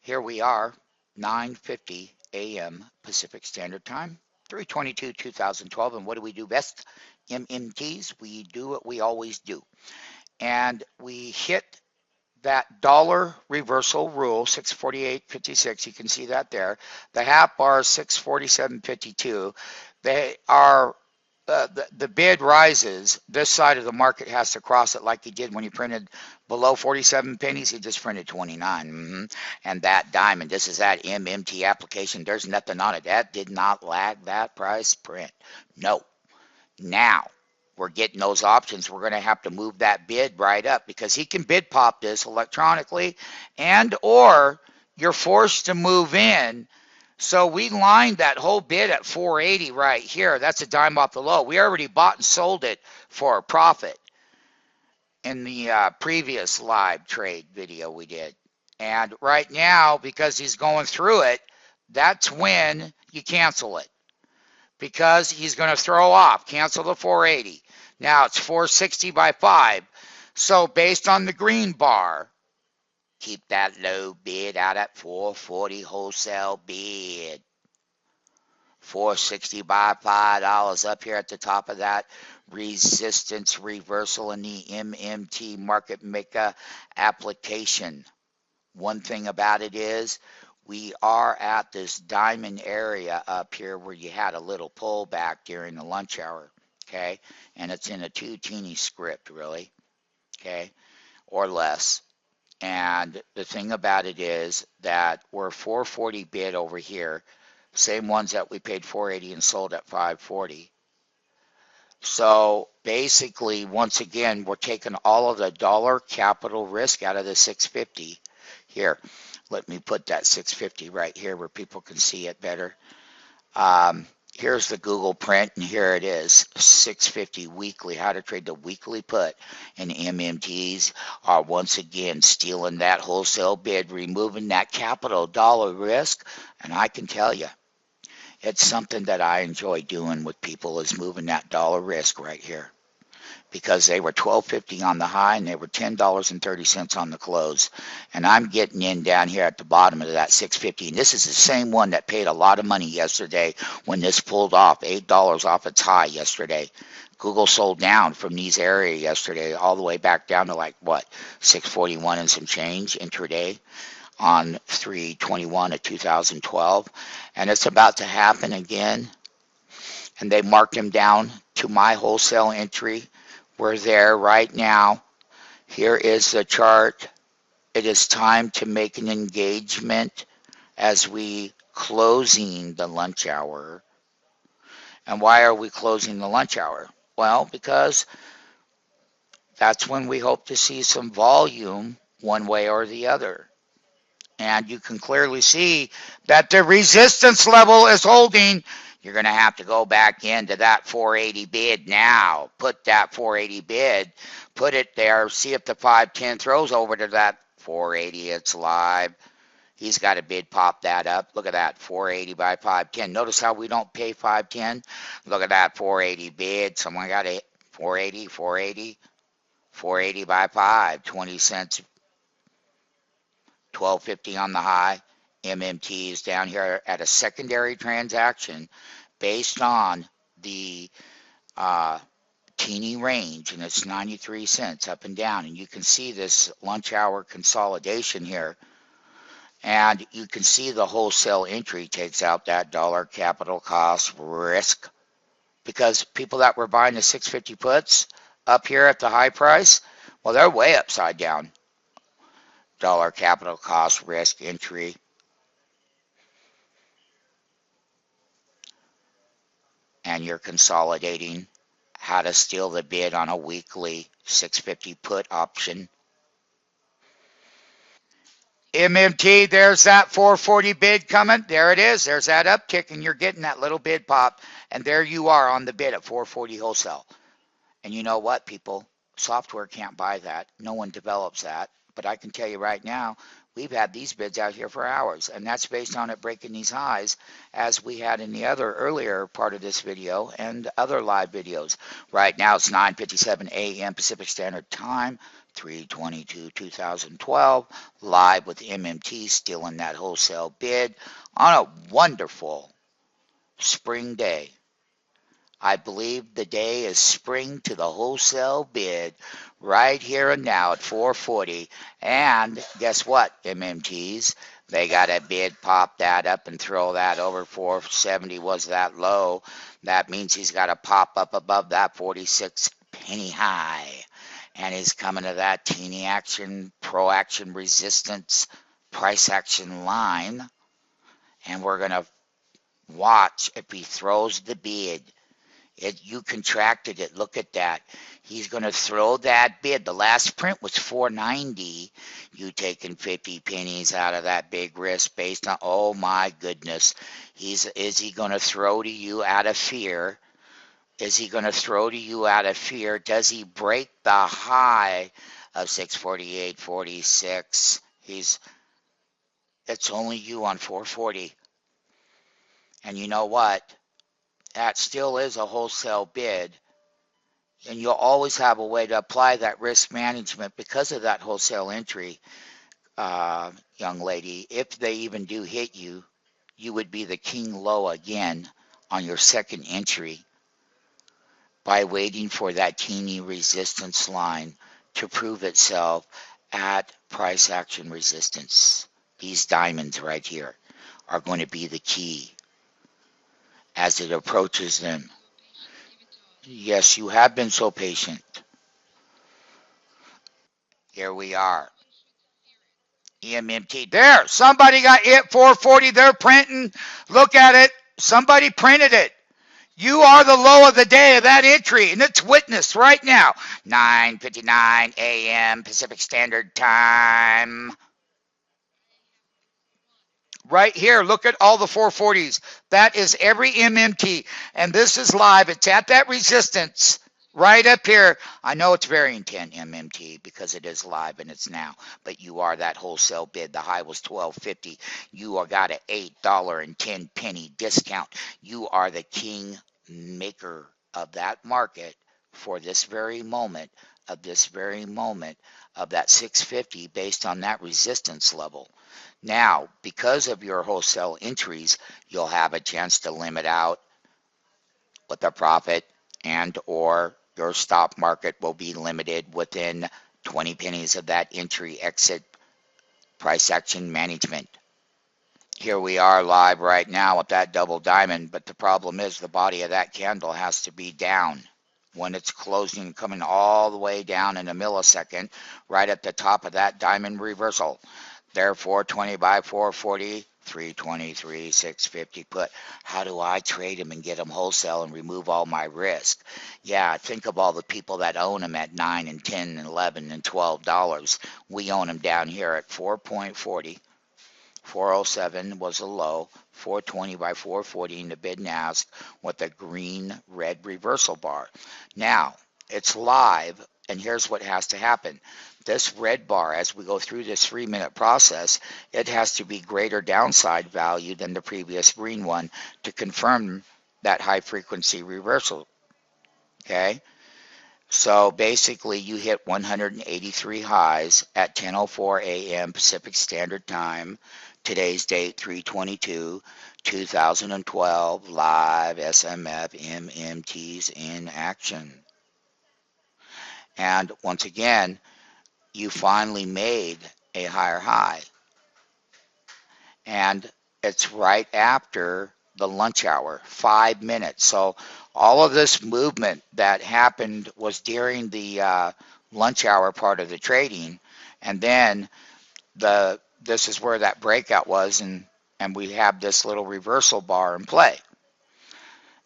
here we are, 9:50 a.m. Pacific Standard Time, 3/22/2012. And what do we do best? MMTs, we do what we always do. And we hit that dollar reversal rule, 648.56. You can see that there. The half bar is 647.52. They are the bid rises. This side of the market has to cross it like he did when he printed below 47 pennies. He just printed 29. And that diamond, this is that MMT application. There's nothing on it. That did not lag that price print. No. Now we're getting those options. We're going to have to move that bid right up because he can bid pop this electronically, and or you're forced to move in. So we lined that whole bid at 480 right here. That's a dime off the low. We already bought and sold it for a profit in the previous live trade video we did. And right now, because he's going through it, that's when you cancel it, because he's going to throw off, cancel the 480. Now it's 460 by 5. So based on the green bar, keep that low bid out at 440 wholesale bid. 460 by $5 up here at the top of that resistance reversal in the MMT market maker application. One thing about it is we are at this diamond area up here where you had a little pullback during the lunch hour, okay? And it's in a 2 teeny script, really, okay, or less. And the thing about it is that we're 440 bid over here, same ones that we paid 480 and sold at 540. So basically, once again, we're taking all of the dollar capital risk out of the 650 here. Let me put that 650 right here where people can see it better. Here's the Google print, and here it is, 650 weekly, how to trade the weekly put. And MMTs are once again stealing that wholesale bid, removing that capital dollar risk. And I can tell you, it's something that I enjoy doing with people, is moving that dollar risk right here. Because they were $12.50 on the high and they were $10.30 on the close. And I'm getting in down here at the bottom of that 650. And this is the same one that paid a lot of money yesterday when this pulled off, $8 off its high yesterday. Google sold down from these areas yesterday all the way back down to like, what, 641 and some change intraday on 3/21 of 2012. And it's about to happen again. And they marked him down to my wholesale entry. We're there right now. Here is the chart. It is time to make an engagement as we closing the lunch hour. And why are we closing the lunch hour? Well, because that's when we hope to see some volume one way or the other. And you can clearly see that the resistance level is holding. You're going to have to go back into that 480 bid now. Put that 480 bid, put it there, see if the 510 throws over to that 480. It's live. He's got a bid pop that up. Look at that, 480 by 510. Notice how we don't pay 510? Look at that 480 bid. Someone got a 480, 480, 480 by 5, 20 cents, 12.50 on the high. MMT is down here at a secondary transaction based on the teeny range, and it's 93 cents up and down. And you can see this lunch hour consolidation here, and you can see the wholesale entry takes out that dollar capital cost risk, because people that were buying the 650 puts up here at the high price, well, they're way upside down. Dollar capital cost risk entry. And you're consolidating how to steal the bid on a weekly 650 put option. MMT, there's that 440 bid coming. There it is. There's that uptick, and you're getting that little bid pop. And there you are on the bid at 440 wholesale. And you know what, people? Software can't buy that. No one develops that. But I can tell you right now, we've had these bids out here for hours, and that's based on it breaking these highs, as we had in the other earlier part of this video and other live videos. Right now it's 9:57 a.m. Pacific Standard Time, 3/22/2012, live with MMT still in that wholesale bid on a wonderful spring day. I believe the day is spring to the wholesale bid right here and now at 440. And guess what, MMTs? They got a bid, pop that up and throw that over. 470 was that low. That means he's got to pop up above that 46 penny high. And he's coming to that teeny action, pro action resistance, price action line. And we're going to watch if he throws the bid. You contracted it. Look at that. He's going to throw that bid. The last print was 490. You taking 50 pennies out of that big risk based on, oh my goodness. Is he going to throw to you out of fear? Is he going to throw to you out of fear? Does he break the high of 648.46? It's only you on 440. And you know what? That still is a wholesale bid, and you'll always have a way to apply that risk management because of that wholesale entry, young lady. If they even do hit you, you would be the king low again on your second entry by waiting for that teeny resistance line to prove itself at price action resistance. These diamonds right here are going to be the key as it approaches them. Yes, you have been so patient. Here we are. EMMT. There, somebody got it 440. They're printing. Look at it. Somebody printed it. You are the low of the day of that entry, and it's witnessed right now. 9:59 a.m. Pacific Standard Time. Right here, look at all the 440s. That is every MMT, and this is live. It's at that resistance right up here. I know it's varying 10 MMT because it is live and it's now, but you are that wholesale bid. The high was $12.50. You are got an $8.10 discount. You are the king maker of that market for this very moment of that 650 based on that resistance level. Now, because of your wholesale entries, you'll have a chance to limit out with a profit, and or your stop market will be limited within 20 pennies of that entry exit price action management. Here we are live right now with that double diamond, but the problem is the body of that candle has to be down when it's closing, coming all the way down in a millisecond, right at the top of that diamond reversal. Therefore, 20 by 440, 323, 650 put. How do I trade them and get them wholesale and remove all my risk? Yeah, think of all the people that own them at $9 and $10 and $11 and $12. We own them down here at 4.40. 407 was a low, 420 by 440 in the bid and ask with a green-red reversal bar. Now, it's live, and here's what has to happen. This red bar, as we go through this 3-minute process, it has to be greater downside value than the previous green one to confirm that high-frequency reversal, okay? So basically, you hit 183 highs at 10:04 a.m. Pacific Standard Time. Today's date, 3/22/2012, live SMF MMTs in action. And once again, you finally made a higher high. And it's right after the lunch hour, 5 minutes. So all of this movement that happened was during the lunch hour part of the trading. And then this is where that breakout was, and we have this little reversal bar in play.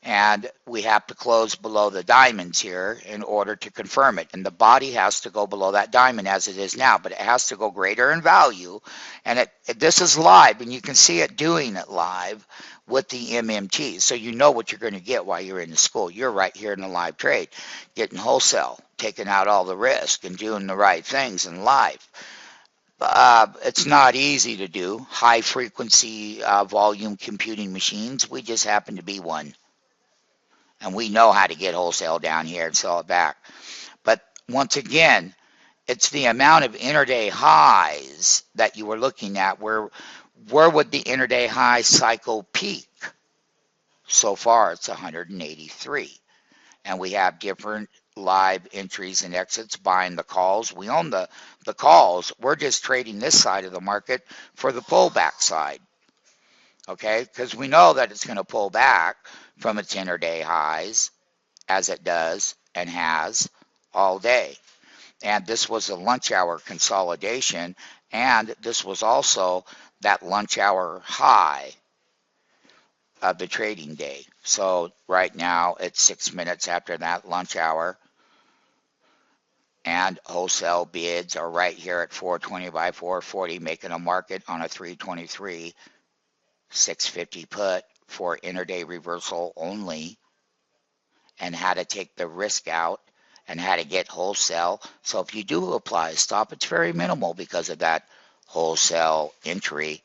And we have to close below the diamonds here in order to confirm it. And the body has to go below that diamond as it is now, but it has to go greater in value. And this is live, and you can see it doing it live with the MMT. So you know what you're going to get while you're in the school. You're right here in the live trade, getting wholesale, taking out all the risk and doing the right things in live. It's not easy to do. High frequency volume computing machines, we just happen to be one. And we know how to get wholesale down here and sell it back. But once again, It's the amount of intraday highs that you were looking at. Where would the intraday high cycle peak? So far, it's 183. And we have different live entries and exits buying the calls. We own the calls. We're just trading this side of the market for the pullback side. Okay, because we know that it's going to pull back from its intraday highs as it does and has all day. And this was a lunch hour consolidation, and this was also that lunch hour high of the trading day. So right now it's 6 minutes after that lunch hour, and wholesale bids are right here at 420 by 440, making a market on a 323 650 put for intraday reversal only, and how to take the risk out and how to get wholesale. So if you do apply a stop, it's very minimal because of that wholesale entry